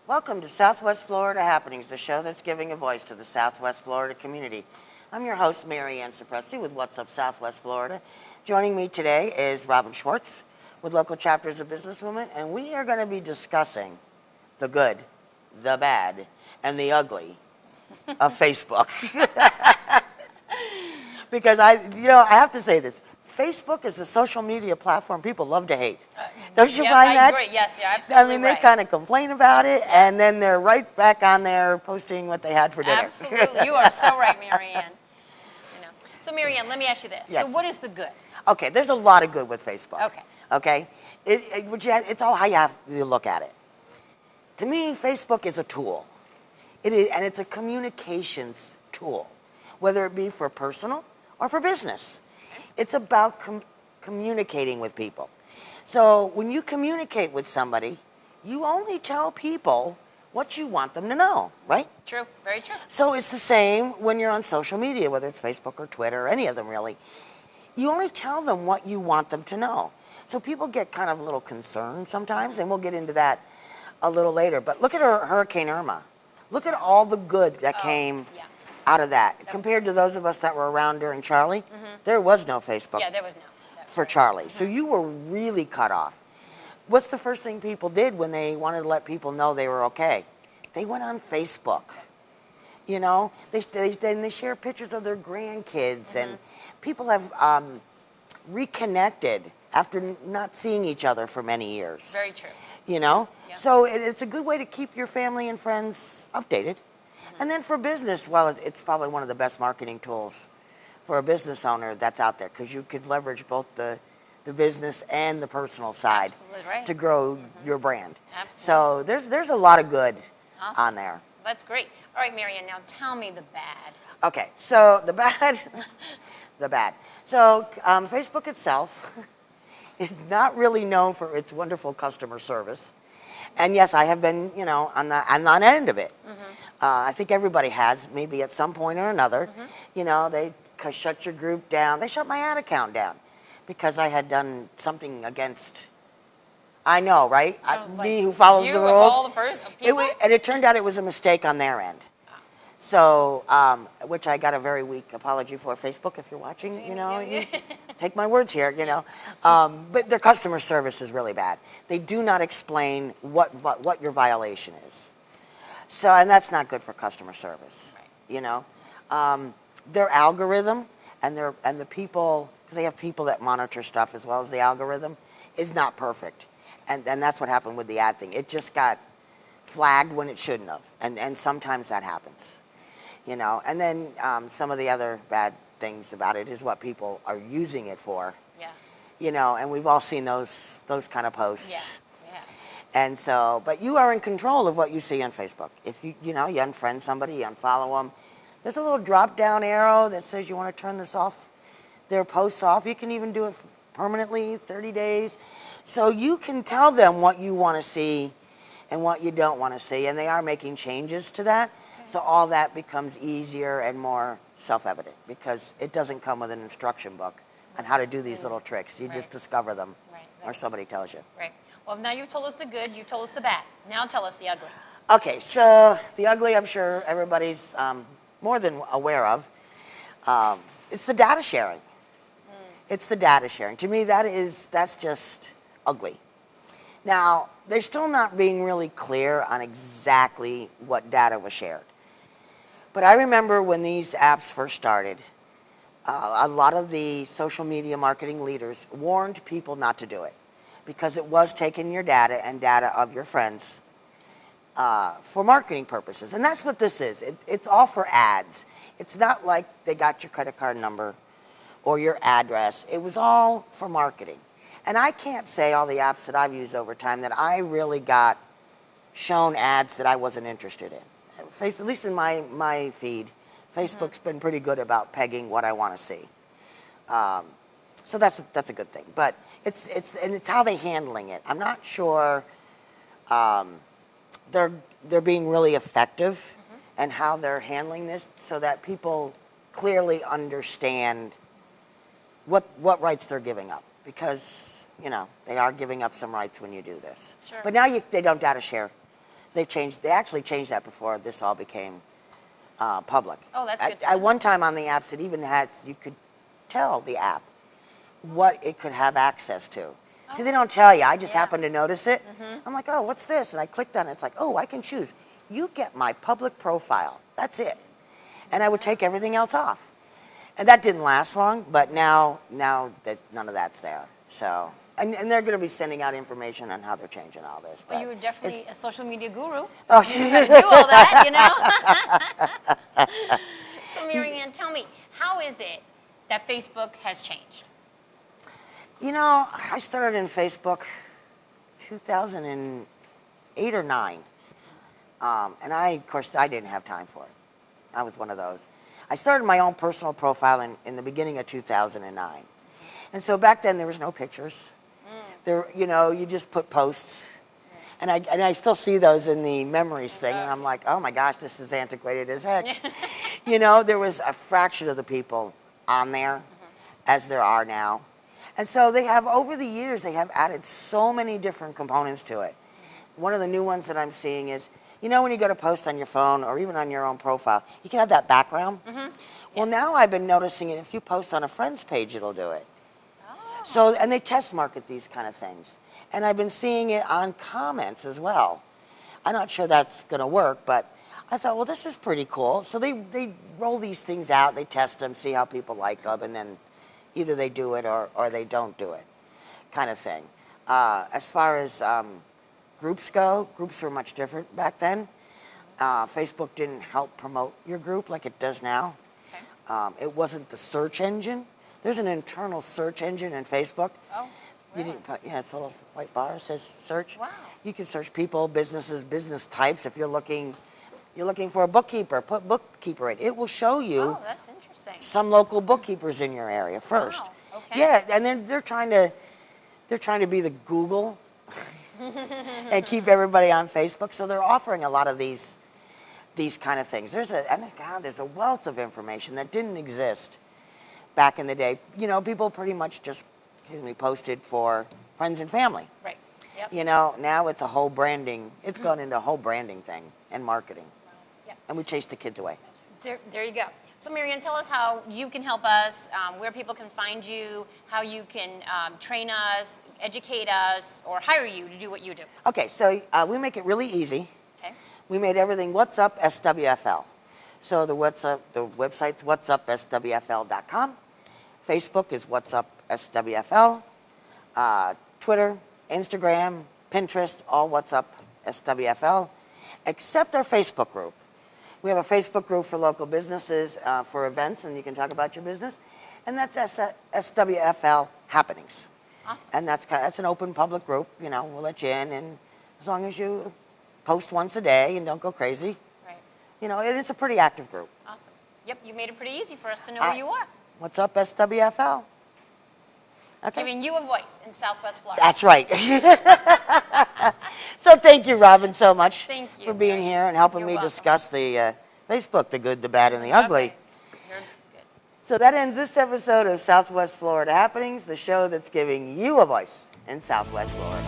Welcome to Southwest Florida Happenings, the show that's giving a voice to the Southwest Florida community. I'm your host, Mary Ann Sapresti with What's Up Southwest Florida. Joining me today is Robin Schwartz with Local Chapters of Businesswomen, and we are going to be discussing the good, the bad, and the ugly of Facebook. Because I have to say this. Facebook is a social media platform people love to hate. Don't you find that? I agree. Yes, you're absolutely I mean, they kind of complain about it, and then they're right back on there posting what they had for dinner. Absolutely. You are so right, Mary Ann. So, Mary Ann, let me ask you this. Yes. So what is the good? Okay, there's a lot of good with Facebook. Okay. Okay? It's all how you have to look at it. To me, Facebook is a tool. It is, and it's a communications tool, whether it be for personal or for business. It's about communicating with people. So when you communicate with somebody, you only tell people what you want them to know, right? True, very true. So it's the same when you're on social media, whether it's Facebook or Twitter or any of them really. You only tell them what you want them to know. So people get kind of a little concerned sometimes, and we'll get into that a little later. But look at Hurricane Irma. Look at all the good that came out of that. Compared to those of us that were around during Charlie, there was no Facebook. Yeah, there was no. For Charlie. So you were really cut off. What's the first thing people did when they wanted to let people know they were okay? They went on Facebook. You know, they share pictures of their grandkids, and people have reconnected after not seeing each other for many years. Very true. You know? Yeah. So it's a good way to keep your family and friends updated. And then for business, well, it's probably one of the best marketing tools for a business owner that's out there, because you could leverage both the business and the personal side right. to grow your brand. Absolutely. So there's a lot of good on there. That's great. All right, Mary Ann, now tell me the bad. Okay, so the bad, the bad. So Facebook itself is not really known for its wonderful customer service. And yes, I have been, on the end of it. I think everybody has, maybe at some point or another. They shut your group down. They shut my ad account down because I had done something against. I know, right? Me who follows the rules. All the people? And it turned out it was a mistake on their end. So, which I got a very weak apology for. Facebook, if you're watching, you take my words here, but their customer service is really bad. They do not explain what your violation is. So, and that's not good for customer service. Right. Their algorithm and the people, because they have people that monitor stuff as well as the algorithm, is not perfect. And that's what happened with the ad thing. It just got flagged when it shouldn't have. And sometimes that happens. And then some of the other bad things about it is what people are using it for. Yeah. And we've all seen those kind of posts. Yes. Yeah. And so, but you are in control of what you see on Facebook. If you unfriend somebody, you unfollow them, there's a little drop down arrow that says you want to turn their posts off. You can even do it permanently, 30 days. So you can tell them what you want to see and what you don't want to see. And they are making changes to that. So all that becomes easier and more self-evident, because it doesn't come with an instruction book on how to do these little tricks. You just discover them, or somebody tells you. Right. Well, now you told us the good, you told us the bad. Now tell us the ugly. Okay, so the ugly, I'm sure everybody's more than aware of. It's the data sharing. It's the data sharing. To me, that's just ugly. Now, they're still not being really clear on exactly what data was shared. But I remember when these apps first started, a lot of the social media marketing leaders warned people not to do it, because it was taking your data and data of your friends for marketing purposes. And that's what this is. It's all for ads. It's not like they got your credit card number or your address. It was all for marketing. And I can't say all the apps that I've used over time that I really got shown ads that I wasn't interested in. Facebook, at least in my feed, Facebook's been pretty good about pegging what I want to see. So that's a good thing. But it's how they're handling it. I'm not sure they're being really effective and how they're handling this, so that people clearly understand what rights they're giving up, because they are giving up some rights when you do this. Sure. But now they don't data share They actually changed that before this all became public. Oh, that's good to At know. one time on the apps, it even had, you could tell the app what it could have access to. See, they don't tell you. I just Yeah. happened to notice it. I'm like, oh, what's this? And I clicked on it. It's like, oh, I can choose. You get my public profile. That's it. And I would take everything else off. And that didn't last long, but now that none of that's there. So, and they're going to be sending out information on how they're changing all this. Well, but you were definitely a social media guru. Oh, You got to do all that, you know? So, Marianne, tell me, how is it that Facebook has changed? You know, I started in Facebook 2008 or 9. And of course, I didn't have time for it. I was one of those. I started my own personal profile in the beginning of 2009. And so back then, there was no pictures. There, you know, you just put posts. And I still see those in the memories thing, and I'm like, oh my gosh, this is antiquated as heck. You know, there was a fraction of the people on there as there are now. And so they have, over the years, they have added so many different components to it. One of the new ones that I'm seeing is, you know, when you go to post on your phone or even on your own profile, you can have that background. Well, now I've been noticing it. If you post on a friend's page, it'll do it. So, and they test market these kind of things. And I've been seeing it on comments as well. I'm not sure that's going to work, but I thought, well, this is pretty cool. So they roll these things out, they test them, see how people like them, and then either they do it or they don't do it, kind of thing. As far as groups go, groups were much different back then. Facebook didn't help promote your group like it does now. Okay. It wasn't the search engine. There's an internal search engine in Facebook. Oh, You really? didn't put, yeah, it's a little white bar, says search. Wow. You can search people, businesses, business types. If you're looking for a bookkeeper, put bookkeeper in. It will show you Oh, that's interesting. some local bookkeepers in your area first. Wow, okay. Yeah, and then they're trying to be the Google and keep everybody on Facebook. So they're offering a lot of these kind of things. There's a wealth of information that didn't exist back in the day. You know, people pretty much just posted for friends and family. Right. Yep. You know, now it's a whole branding. It's gone into a whole branding thing and marketing. Yep. And we chase the kids away. There you go. So, Marianne, tell us how you can help us, where people can find you, how you can train us, educate us, or hire you to do what you do. Okay, so we make it really easy. Okay. We made everything What's Up SWFL. So the website's whatsupswfl.com. Facebook is What's Up SWFL. Twitter, Instagram, Pinterest, all What's Up SWFL, except our Facebook group. We have a Facebook group for local businesses for events, and you can talk about your business, and that's SWFL Happenings. Awesome. And that's an open public group. You know, we'll let you in, and as long as you post once a day and don't go crazy, Right. you know, it is a pretty active group. Awesome. Yep, you made it pretty easy for us to know where you are. What's Up SWFL? Okay. Giving you a voice in Southwest Florida. That's right. So thank you, Robin, so much Thank you, for being Mary. here and helping You're me welcome. discuss the Facebook, the good, the bad, and the ugly. Okay. You're good. So that ends this episode of Southwest Florida Happenings, the show that's giving you a voice in Southwest Florida.